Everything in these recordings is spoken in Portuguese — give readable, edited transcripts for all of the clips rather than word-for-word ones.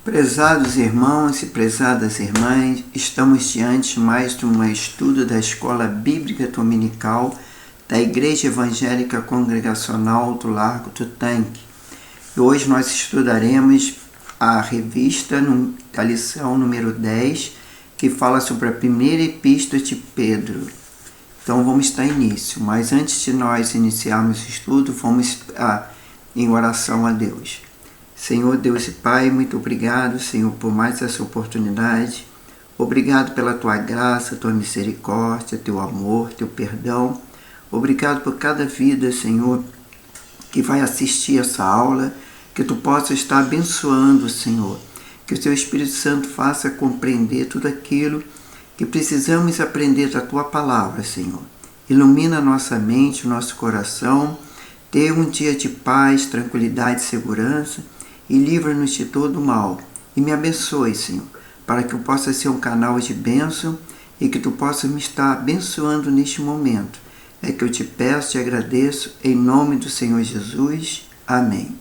Prezados irmãos e prezadas irmãs, estamos diante mais de um estudo da Escola Bíblica Dominical da Igreja Evangélica Congregacional do Largo do Tanque. E hoje nós estudaremos a revista da lição número 10, que fala sobre a primeira epístola de Pedro. Então vamos dar início, mas antes de nós iniciarmos o estudo, vamos em oração a Deus. Senhor Deus e Pai, muito obrigado, Senhor, por mais essa oportunidade. Obrigado pela Tua graça, Tua misericórdia, Teu amor, Teu perdão. Obrigado por cada vida, Senhor, que vai assistir essa aula, que Tu possa estar abençoando, Senhor. Que o Teu Espírito Santo faça compreender tudo aquilo que precisamos aprender da Tua palavra, Senhor. Ilumina a nossa mente, o nosso coração. Dê um dia de paz, tranquilidade e segurança. E livra-nos de todo o mal. E me abençoe, Senhor, para que eu possa ser um canal de bênção e que Tu possa me estar abençoando neste momento. É que eu te peço e agradeço em nome do Senhor Jesus. Amém.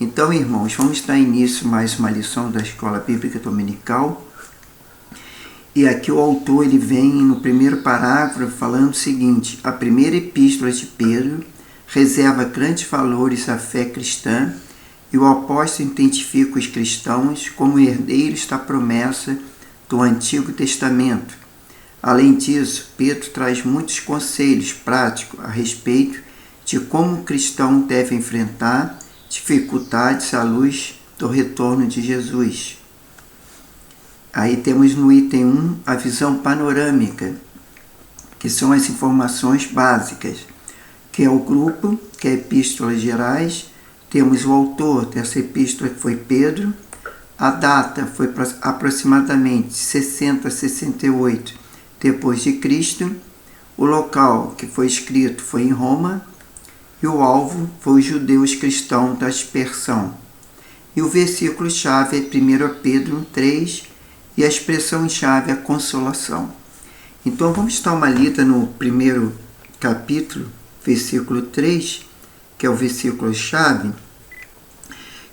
Então, irmãos, vamos dar início a mais uma lição da Escola Bíblica Dominical. E aqui o autor ele vem no primeiro parágrafo falando o seguinte: a primeira epístola de Pedro reserva grandes valores à fé cristã e o apóstolo identifica os cristãos como herdeiros da promessa do Antigo Testamento. Além disso, Pedro traz muitos conselhos práticos a respeito de como o cristão deve enfrentar dificuldades à luz do retorno de Jesus. Aí temos no item 1 a visão panorâmica, que são as informações básicas, que é o grupo, que é epístolas gerais. Temos o autor dessa epístola, que foi Pedro. A data foi aproximadamente 60 a 68 depois de Cristo. O local que foi escrito foi em Roma. E o alvo foi os judeus cristãos da dispersão. E o versículo-chave é 1 Pedro 1,3 e a expressão-chave é a consolação. Então vamos dar uma lida no primeiro capítulo, versículo 3, que é o versículo-chave,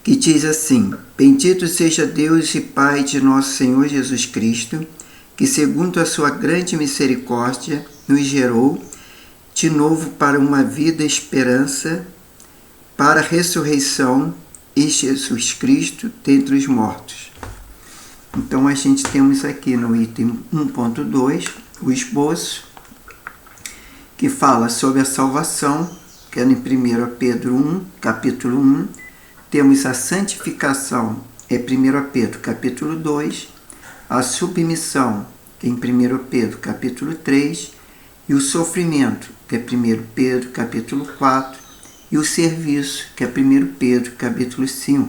que diz assim: Bendito seja Deus e Pai de nosso Senhor Jesus Cristo, que segundo a sua grande misericórdia nos gerou de novo para uma vida e esperança, para a ressurreição em Jesus Cristo dentre os mortos. Então a gente temos aqui no item 1.2 o esboço, que fala sobre a salvação, que é em 1 Pedro 1, capítulo 1. Temos a santificação, é 1 Pedro, capítulo 2. A submissão, que é em 1 Pedro, capítulo 3. E o sofrimento, que é 1 Pedro, capítulo 4. E o serviço, que é 1 Pedro, capítulo 5.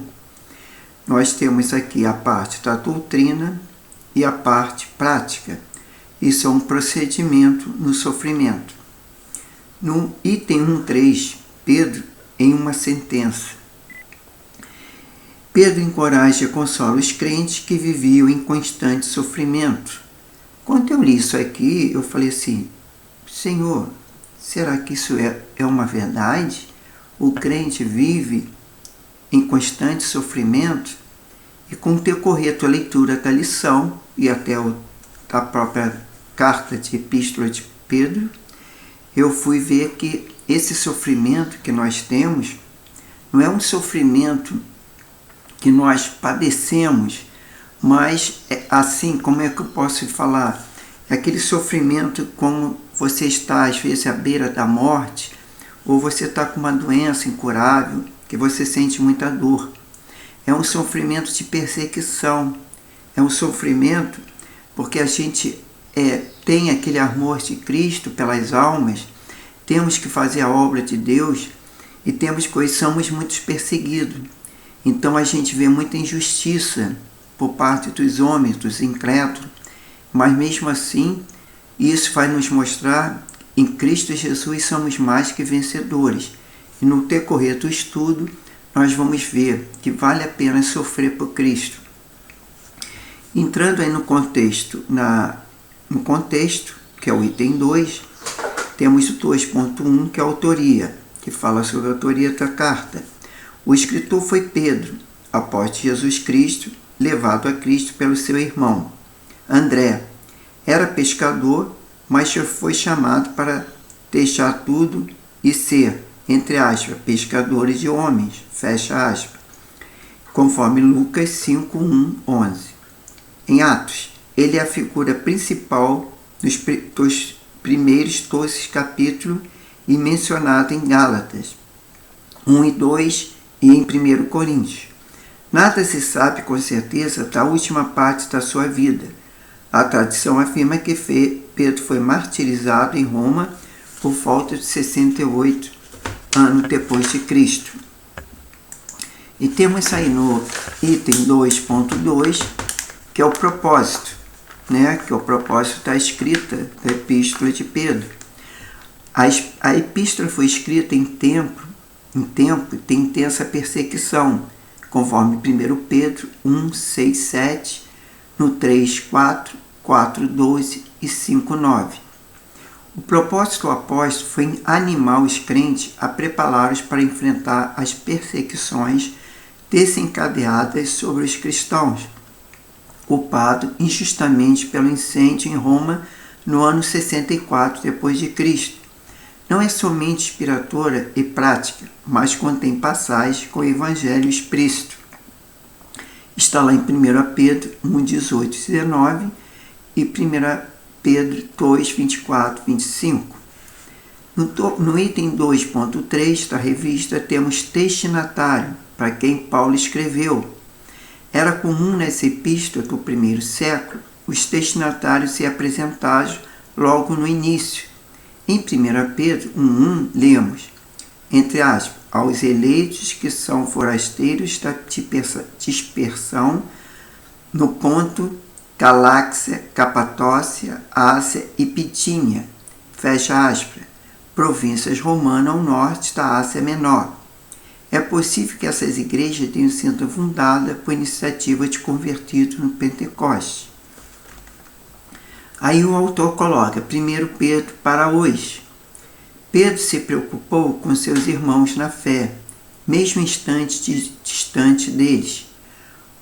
Nós temos aqui a parte da doutrina e a parte prática. Isso é um procedimento no sofrimento. No item 1.3, Pedro, em uma sentença. Pedro encoraja e consola os crentes que viviam em constante sofrimento. Quando eu li isso aqui, eu falei assim: Senhor, será que isso é uma verdade? O crente vive em constante sofrimento? E com o decorrer da leitura da lição e até da própria carta de epístola de Pedro, eu fui ver que esse sofrimento que nós temos não é um sofrimento que nós padecemos, mas assim, como é que eu posso falar? É aquele sofrimento como você está às vezes à beira da morte, ou você está com uma doença incurável, que você sente muita dor. É um sofrimento de perseguição, é um sofrimento porque a gente tem aquele amor de Cristo pelas almas, temos que fazer a obra de Deus e somos muito perseguidos. Então a gente vê muita injustiça por parte dos homens, dos incrédulos, mas mesmo assim, isso vai nos mostrar em Cristo Jesus somos mais que vencedores. E no decorrer do estudo, nós vamos ver que vale a pena sofrer por Cristo. Entrando aí no contexto, que é o item 2, temos o 2.1, que é a autoria, que fala sobre a autoria da carta. O escritor foi Pedro, apóstolo de Jesus Cristo, levado a Cristo pelo seu irmão. André era pescador, mas foi chamado para deixar tudo e ser, entre aspas, pescadores de homens, fecha aspas, conforme Lucas 5, 1, 11. Em Atos, ele é a figura principal dos primeiros 12 capítulos e mencionado em Gálatas 1 e 2 e em 1 Coríntios. Nada se sabe com certeza da última parte da sua vida. A tradição afirma que Pedro foi martirizado em Roma por volta de 68 anos depois de Cristo. E temos aí no item 2.2, que é o propósito, que é o propósito da escrita da Epístola de Pedro. A epístola foi escrita em tempo de intensa perseguição, conforme 1 Pedro 1, 6, 7, no 3, 4, 4, 12 e 5, 9. O propósito do apóstolo foi animar os crentes a prepará-los para enfrentar as perseguições desencadeadas sobre os cristãos, culpados injustamente pelo incêndio em Roma no ano 64 d.C. Não é somente inspiradora e prática, mas contém passagens com o evangelho explícito. Está lá em 1 Pedro 1, 18 e 19 e 1 Pedro 2, 24 e 25. No item 2.3 da revista temos destinatário, para quem Paulo escreveu. Era comum nessa epístola do primeiro século os destinatários se apresentarem logo no início. Em 1 Pedro 1, lemos, entre aspas, aos eleitos que são forasteiros da dispersão no ponto Galáxia, Capatócia, Ásia e Bitínia, fecha aspas, províncias romanas ao norte da Ásia Menor. É possível que essas igrejas tenham sido fundadas por iniciativa de convertidos no Pentecostes. Aí o autor coloca 1 Pedro para hoje. Pedro se preocupou com seus irmãos na fé, mesmo distante deles.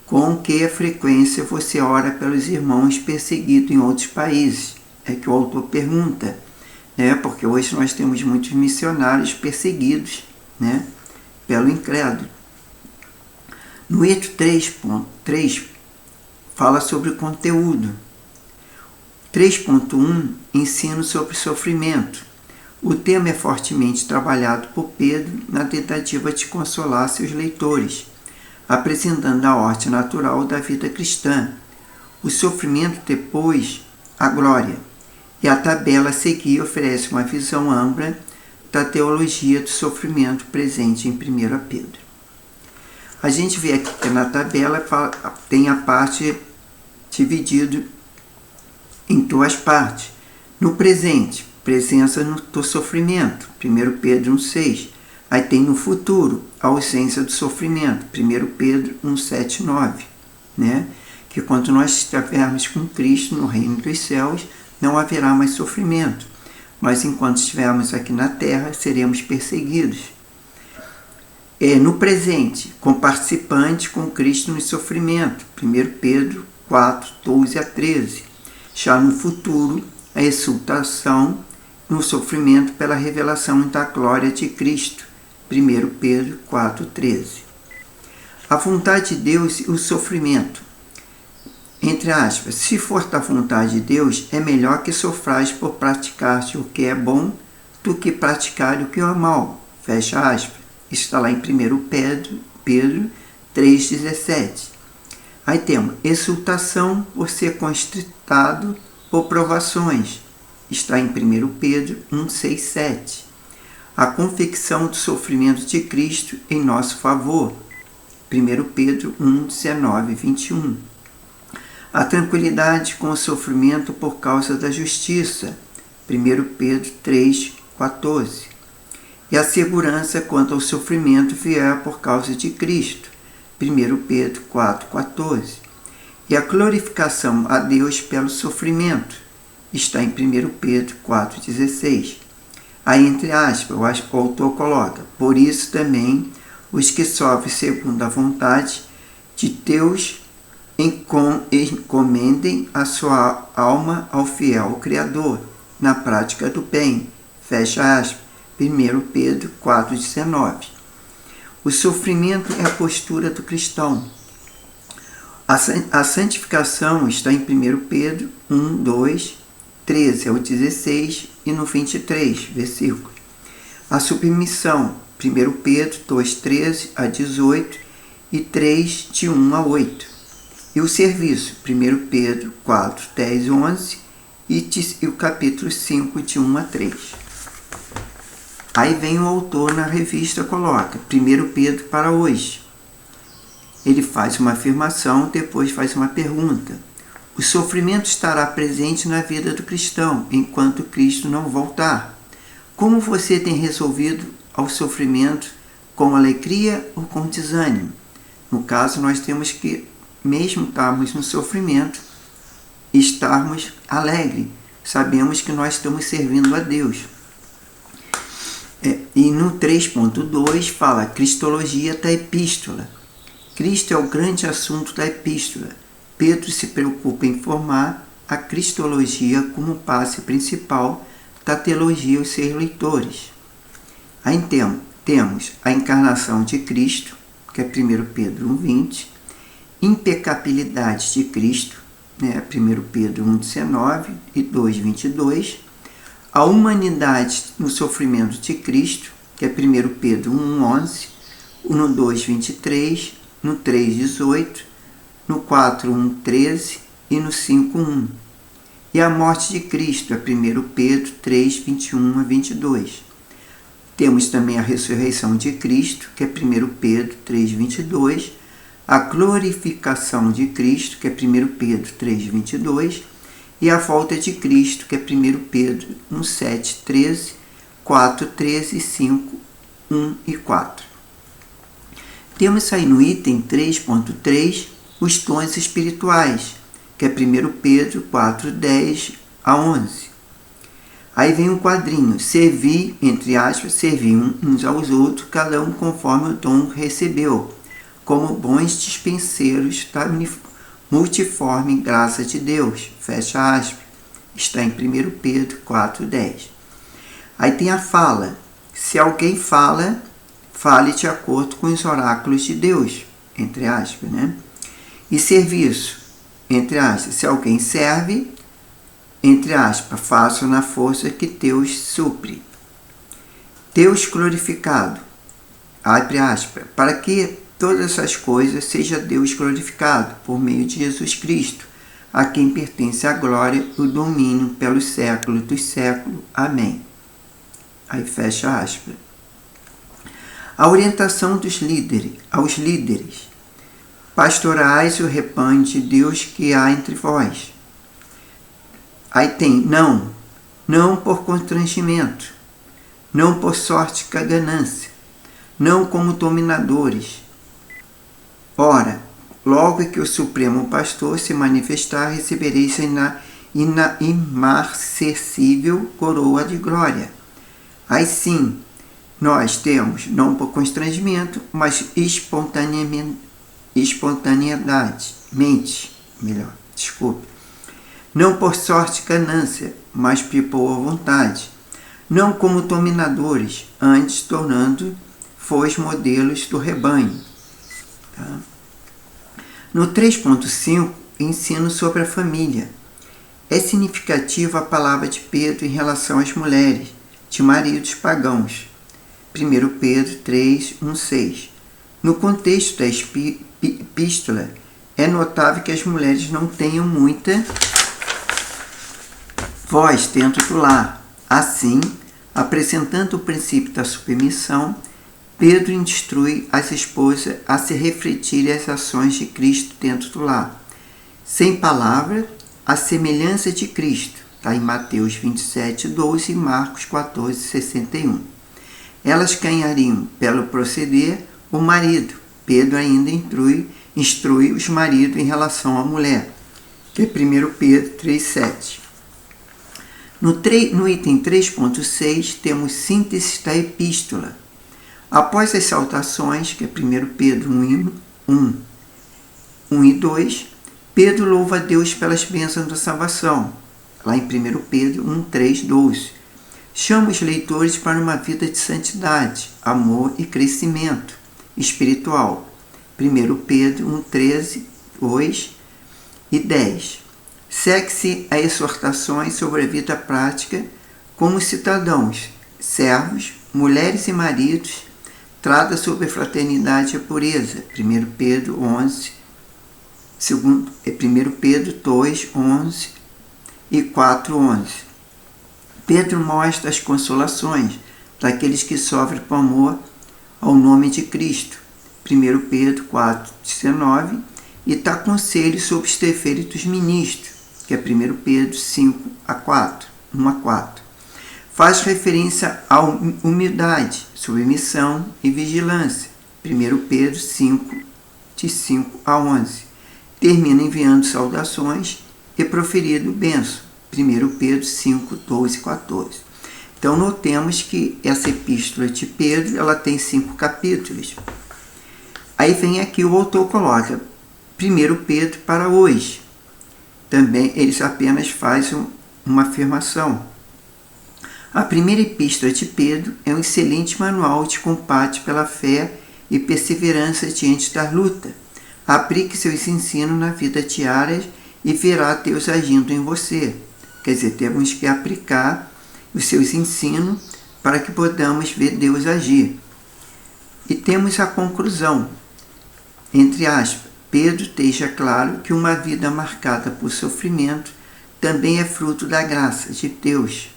Com que frequência você ora pelos irmãos perseguidos em outros países? É que o autor pergunta, porque hoje nós temos muitos missionários perseguidos, pelo incrédulo. No item 3.3 fala sobre o conteúdo. 3.1 ensino sobre sofrimento. O tema é fortemente trabalhado por Pedro na tentativa de consolar seus leitores, apresentando a ordem natural da vida cristã, o sofrimento depois a glória, e a tabela a seguir oferece uma visão ampla da teologia do sofrimento presente em 1 Pedro. A gente vê aqui que na tabela tem a parte dividida em duas partes. No presente, presença do sofrimento, 1 Pedro 1,6. Aí tem no futuro, a ausência do sofrimento, 1 Pedro 1,7, 9. Que quando nós estivermos com Cristo no reino dos céus, não haverá mais sofrimento. Mas enquanto estivermos aqui na terra, seremos perseguidos. No presente, participante com Cristo no sofrimento, 1 Pedro 4, 12 a 13. Já no futuro, a exultação no sofrimento pela revelação da glória de Cristo. 1 Pedro 4, 13. A vontade de Deus e o sofrimento. Entre aspas, se for da vontade de Deus, é melhor que sofrais por praticar o que é bom do que praticar o que é mal. Fecha aspas. Está lá em 1 Pedro 3,17. Aí temos exultação por ser constritado por provações. Está em 1 Pedro 1, 6, 7. A convicção do sofrimento de Cristo em nosso favor. 1 Pedro 1, 19 e 21. A tranquilidade com o sofrimento por causa da justiça. 1 Pedro 3, 14. E a segurança quanto ao sofrimento vier por causa de Cristo. 1 Pedro 4, 14. E a glorificação a Deus pelo sofrimento. Está em 1 Pedro 4, 16. Aí, entre aspas, o autor coloca, por isso também os que sofrem segundo a vontade de Deus Encomendem a sua alma ao fiel Criador, na prática do bem. Fecha aspas. 1 Pedro 4,19. O sofrimento é a postura do cristão. A santificação está em 1 Pedro 1, 2, 13 ao 16 e no 23, versículo. A submissão, 1 Pedro 2, 13 a 18 e 3, de 1 a 8. E o serviço, 1 Pedro 4, 10 e 11 e o capítulo 5, de 1 a 3. Aí vem o autor na revista, coloca 1 Pedro para hoje. Ele faz uma afirmação, depois faz uma pergunta. O sofrimento estará presente na vida do cristão, enquanto Cristo não voltar. Como você tem resolvido ao sofrimento, com alegria ou com desânimo? No caso, nós temos que, mesmo estarmos no sofrimento, estarmos alegres. Sabemos que nós estamos servindo a Deus. E no 3.2 fala Cristologia da Epístola. Cristo é o grande assunto da Epístola. Pedro se preocupa em formar a Cristologia como passe principal da teologia aos seus leitores. Aí temos a encarnação de Cristo, que é 1 Pedro 1,20, impecabilidade de Cristo, 1 Pedro 1,19 e 2,22, a humanidade no sofrimento de Cristo, que é 1 Pedro 1,11, no 2,23, no 3,18, no 4,1,13 e no 5,1. E a morte de Cristo, é 1 Pedro 3,21 a 22. Temos também a ressurreição de Cristo, que é 1 Pedro 3,22, a glorificação de Cristo, que é 1 Pedro 3,22, e a volta de Cristo, que é 1 Pedro 1,7, 13, 4, 13, 5, 1 e 4. Temos aí no item 3.3 os tons espirituais, que é 1 Pedro 4, 10 a 11. Aí vem um quadrinho, servir, entre aspas, servir uns aos outros, cada um conforme o dom recebeu, como bons dispenseiros da multiforme graça de Deus, fecha aspas, está em 1 Pedro 4, 10. Aí tem a fala, se alguém fala, fale de acordo com os oráculos de Deus, entre aspas, E serviço, entre aspas, se alguém serve, entre aspas, faça na força que Deus supre. Deus glorificado, abre aspas, para que todas essas coisas seja Deus glorificado por meio de Jesus Cristo, a quem pertence a glória e o domínio pelos séculos dos séculos. Amém. Aí fecha aspas. A orientação aos líderes. Pastorais o rebanho de Deus que há entre vós. Aí tem não por constrangimento, não por sorte com a ganância, não como dominadores. Ora, logo que o Supremo Pastor se manifestar, recebereis a imarcessível coroa de glória. Aí sim, nós temos, não por constrangimento, mas não por sorte e ganância, mas por boa vontade, não como dominadores, antes tornando-vos modelos do rebanho. Tá? No 3.5, ensino sobre a família. É significativa a palavra de Pedro em relação às mulheres, de maridos pagãos. 1 Pedro 3, 1, 6. No contexto da epístola, é notável que as mulheres não tenham muita voz dentro do lar. Assim, apresentando o princípio da submissão, Pedro instrui as esposas a se refletirem as ações de Cristo dentro do lar. Sem palavra, a semelhança de Cristo, está em Mateus 27, 12 e Marcos 14, 61. Elas ganhariam, pelo proceder, o marido. Pedro ainda instrui os maridos em relação à mulher, que é 1 Pedro 3, 7. No item 3.6, temos síntese da epístola. Após as saudações, que é 1 Pedro 1 e 2, Pedro louva a Deus pelas bênçãos da salvação, lá em 1 Pedro 1:3-12. Chama os leitores para uma vida de santidade, amor e crescimento espiritual. 1 Pedro 1:13, 2 e 10. Segue-se a exortações sobre a vida prática como cidadãos, servos, mulheres e maridos, trata sobre a fraternidade e a pureza. 1 Pedro 2:11 e 4:11. Pedro mostra as consolações daqueles que sofrem por amor ao nome de Cristo. 1 Pedro 4:19 e dá conselhos sobre os defeitos dos ministros, que é 1 Pedro 5:4, 1-4. Faz referência à humildade, submissão e vigilância. 1 Pedro 5:5-11. Termina enviando saudações e proferindo bênção. 1 Pedro 5:12-14. Então, notemos que essa epístola de Pedro ela tem 5 capítulos. Aí vem aqui o autor coloca 1 Pedro para hoje. Também eles apenas fazem uma afirmação. A primeira epístola de Pedro é um excelente manual de combate pela fé e perseverança diante da luta. Aplique seus ensinos na vida diária e verá Deus agindo em você. Quer dizer, temos que aplicar os seus ensinos para que podamos ver Deus agir. E temos a conclusão, entre aspas, Pedro deixa claro que uma vida marcada por sofrimento também é fruto da graça de Deus.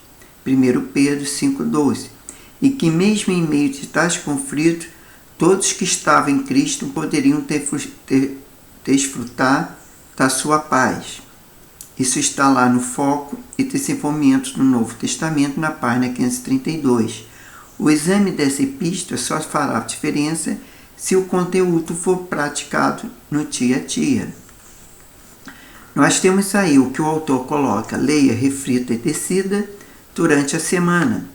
1 Pedro 5:12. E que mesmo em meio de tais conflitos, todos que estavam em Cristo poderiam desfrutar da sua paz. Isso está lá no Foco e Desenvolvimento do Novo Testamento, na página 532. O exame dessa epístola só fará diferença se o conteúdo for praticado no dia a dia. Nós temos aí o que o autor coloca: leia, reflita e decida durante a semana.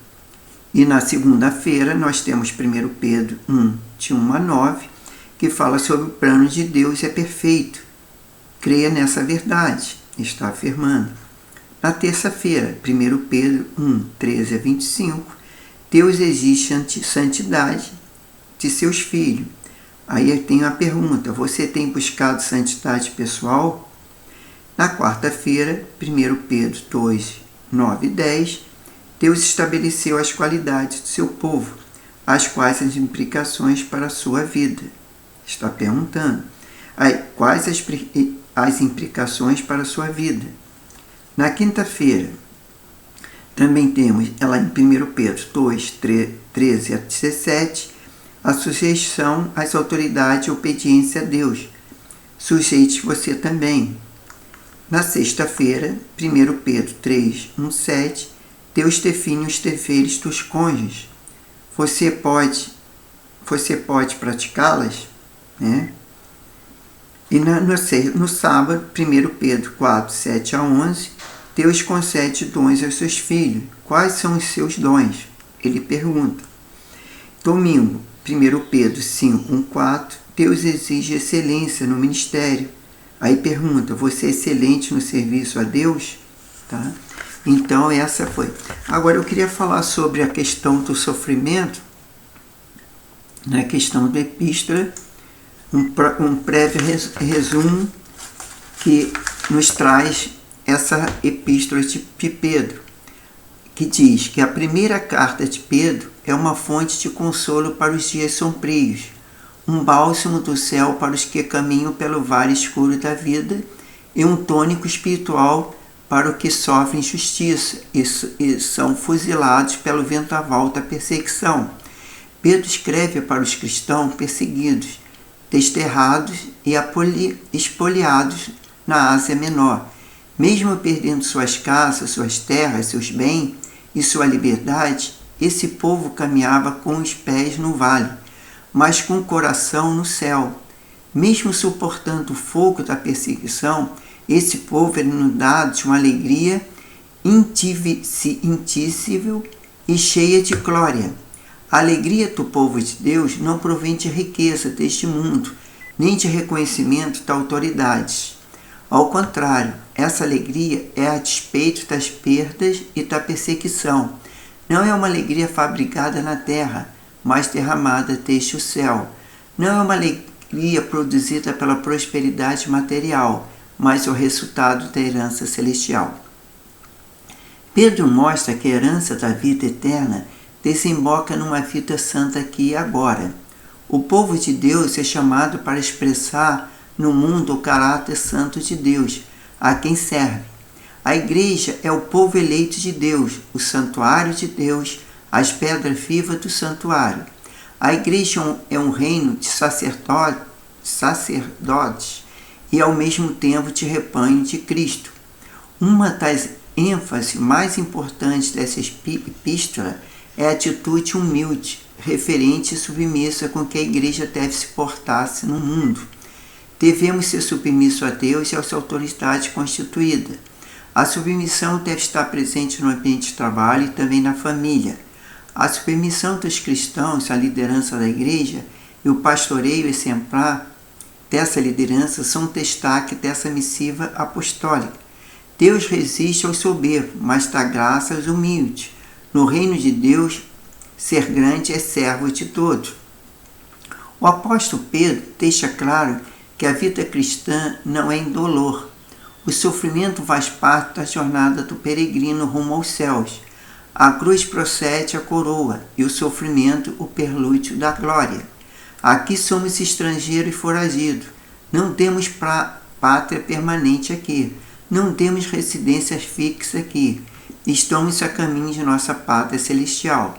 E na segunda-feira nós temos 1 Pedro 1:1-9, que fala sobre o plano de Deus é perfeito. Creia nessa verdade, está afirmando. Na terça-feira, 1 Pedro 1:13-25, Deus exige santidade de seus filhos. Aí tem a pergunta: você tem buscado santidade pessoal? Na quarta-feira, 1 Pedro 2:9-10, Deus estabeleceu as qualidades do seu povo, as quais as implicações para a sua vida. Está perguntando. Aí, quais as implicações para a sua vida? Na quinta-feira, também temos, ela em 1 Pedro 2:13-17, a sujeição às autoridades e obediência a Deus. Sujeite você também. Na sexta-feira, 1 Pedro 3:1-7, Deus define os deveres dos cônjuges. Você pode praticá-las, né? E no sábado, 1 Pedro 4:7-11, Deus concede dons aos seus filhos. Quais são os seus dons? Ele pergunta. Domingo, 1 Pedro 5:1-4, Deus exige excelência no ministério. Aí pergunta: você é excelente no serviço a Deus? Tá? Então essa foi. Agora eu queria falar sobre a questão do sofrimento, na questão da epístola, um breve resumo que nos traz essa epístola de Pedro, que diz que a primeira carta de Pedro é uma fonte de consolo para os dias sombrios, um bálsamo do céu para os que caminham pelo vale escuro da vida e um tônico espiritual para os que sofrem injustiça e são fuzilados pelo vendaval da perseguição. Pedro escreve para os cristãos perseguidos, desterrados e espoliados na Ásia Menor. Mesmo perdendo suas casas, suas terras, seus bens e sua liberdade, esse povo caminhava com os pés no vale, mas com o coração no céu. Mesmo suportando o fogo da perseguição, esse povo era inundado de uma alegria indizível e cheia de glória. A alegria do povo de Deus não provém de riqueza deste mundo, nem de reconhecimento da autoridade. Ao contrário, essa alegria é a despeito das perdas e da perseguição. Não é uma alegria fabricada na terra, mas derramada desde o céu. Não é uma alegria produzida pela prosperidade material, mas o resultado da herança celestial. Pedro mostra que a herança da vida eterna desemboca numa vida santa aqui e agora. O povo de Deus é chamado para expressar no mundo o caráter santo de Deus, a quem serve. A igreja é o povo eleito de Deus, o santuário de Deus, as pedras vivas do santuário. A igreja é um reino de sacerdotes e ao mesmo tempo de rebanho de Cristo. Uma das ênfases mais importantes dessa epístola é a atitude humilde, referente e submissa com que a igreja deve se portar-se no mundo. Devemos ser submissos a Deus e à sua autoridade constituída. A submissão deve estar presente no ambiente de trabalho e também na família. A submissão dos cristãos à liderança da igreja e o pastoreio exemplar dessa liderança são um destaque dessa missiva apostólica. Deus resiste aos soberbos, mas dá graça aos humildes. No reino de Deus, ser grande é servo de todos. O apóstolo Pedro deixa claro que a vida cristã não é indolor. O sofrimento faz parte da jornada do peregrino rumo aos céus. A cruz procede a coroa e o sofrimento o prelúdio da glória. Aqui somos estrangeiros e foragidos. Não temos pátria permanente aqui. Não temos residência fixa aqui. Estamos a caminho de nossa pátria celestial.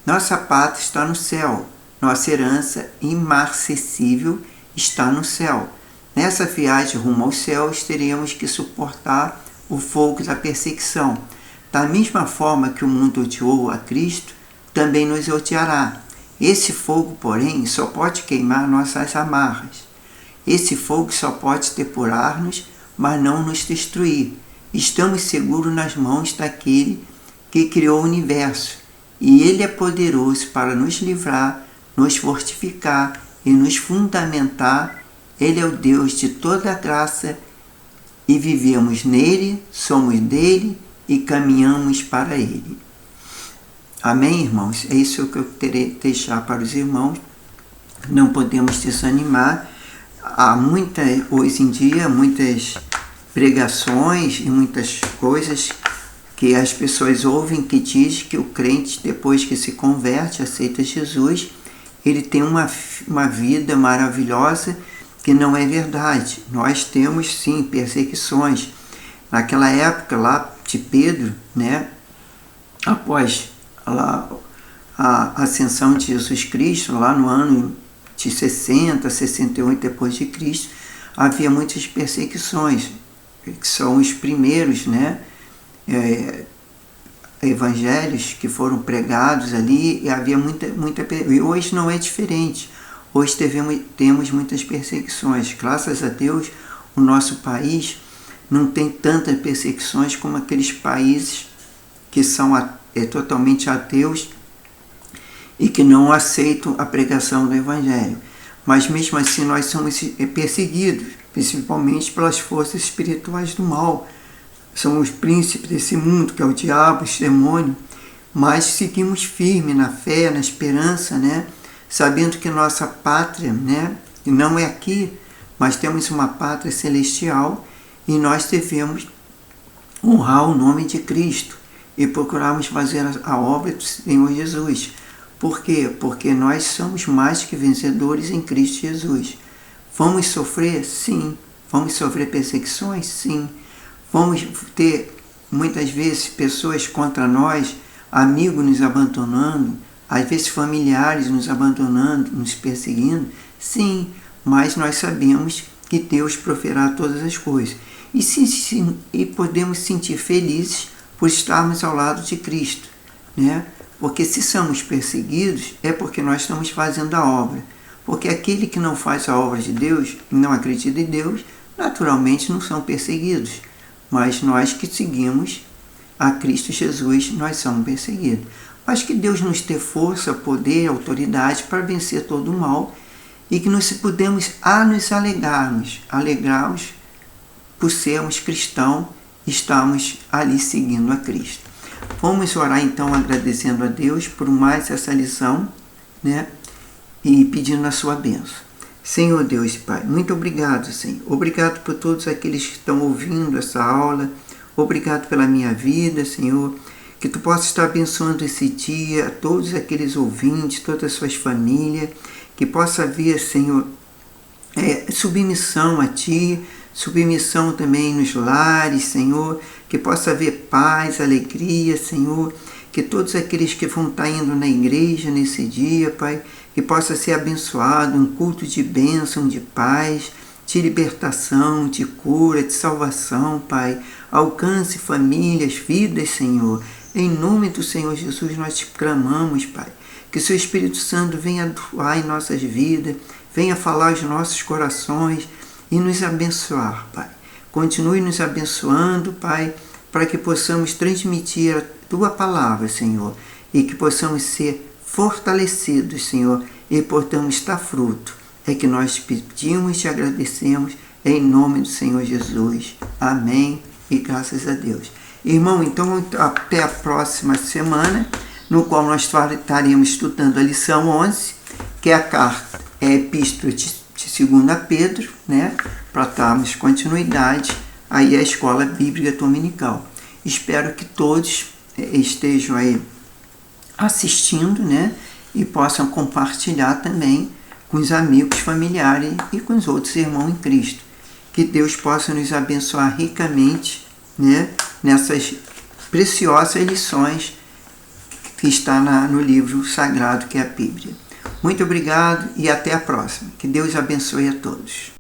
Nossa pátria está no céu. Nossa herança imarcessível está no céu. Nessa viagem rumo aos céus, teremos que suportar o fogo da perseguição. Da mesma forma que o mundo odiou a Cristo, também nos odiará. Esse fogo, porém, só pode queimar nossas amarras. Esse fogo só pode depurar-nos, mas não nos destruir. Estamos seguros nas mãos daquele que criou o universo, e Ele é poderoso para nos livrar, nos fortificar e nos fundamentar. Ele é o Deus de toda graça e vivemos nele, somos dele e caminhamos para ele. Amém, irmãos? É isso que eu terei que deixar para os irmãos. Não podemos desanimar. Há hoje em dia, muitas pregações e muitas coisas que as pessoas ouvem que diz que o crente, depois que se converte, aceita Jesus, ele tem uma vida maravilhosa, que não é verdade. Nós temos sim perseguições. Naquela época lá de Pedro, né, após a ascensão de Jesus Cristo, lá no ano de 60, 68 depois de Cristo, havia muitas perseguições, que são os primeiros, né, evangelhos que foram pregados ali, e havia muita e hoje não é diferente. Hoje temos muitas perseguições. Graças a Deus, o nosso país não tem tantas perseguições como aqueles países que são totalmente ateus e que não aceitam a pregação do Evangelho. Mas mesmo assim nós somos perseguidos, principalmente pelas forças espirituais do mal. São os príncipes desse mundo, que é o diabo, os demônios, mas seguimos firme na fé, na esperança, né? Sabendo que nossa pátria, né, não é aqui, mas temos uma pátria celestial e nós devemos honrar o nome de Cristo e procurarmos fazer a obra do Senhor Jesus. Por quê? Porque nós somos mais que vencedores em Cristo Jesus. Vamos sofrer? Sim. Vamos sofrer perseguições? Sim. Vamos ter, muitas vezes, pessoas contra nós, amigos nos abandonando, às vezes familiares nos abandonando, nos perseguindo. Sim, mas nós sabemos que Deus proverá todas as coisas. E podemos sentir felizes por estarmos ao lado de Cristo, né? Porque se somos perseguidos, é porque nós estamos fazendo a obra. Porque aquele que não faz a obra de Deus, não acredita em Deus, naturalmente não são perseguidos. Mas nós que seguimos a Cristo Jesus, nós somos perseguidos. Mas que Deus nos dê força, poder, autoridade para vencer todo o mal e que nós podemos nos alegrarmos por sermos cristãos, estamos ali seguindo a Cristo. Vamos orar então agradecendo a Deus por mais essa lição, né? E pedindo a sua bênção. Senhor Deus e Pai, muito obrigado, Senhor. Obrigado por todos aqueles que estão ouvindo essa aula. Obrigado pela minha vida, Senhor. Que Tu possa estar abençoando esse dia a todos aqueles ouvintes, todas as suas famílias. Que possa haver, Senhor, submissão a Ti, submissão também nos lares, Senhor. Que possa haver paz, alegria, Senhor. Que todos aqueles que vão estar indo na igreja nesse dia, Pai, que possa ser abençoado, um culto de bênção, de paz, de libertação, de cura, de salvação, Pai. Alcance famílias, vidas, Senhor. Em nome do Senhor Jesus nós te clamamos, Pai. Que o Seu Espírito Santo venha atuar em nossas vidas, venha falar aos nossos corações e nos abençoar, Pai. Continue nos abençoando, Pai, para que possamos transmitir a Tua palavra, Senhor, e que possamos ser fortalecidos, Senhor, e portamos dar fruto. É que nós te pedimos e te agradecemos em nome do Senhor Jesus. Amém e graças a Deus. Irmão, então até a próxima semana, no qual nós estaremos estudando a lição 11, que é a carta, a epístola de 2 Pedro, né? Para darmos continuidade aí à escola bíblica dominical. Espero que todos estejam aí assistindo, né? E possam compartilhar também com os amigos, familiares e com os outros irmãos em Cristo. Que Deus possa nos abençoar ricamente, né? Nessas preciosas lições que está no livro sagrado que é a Bíblia. Muito obrigado e até a próxima. Que Deus abençoe a todos.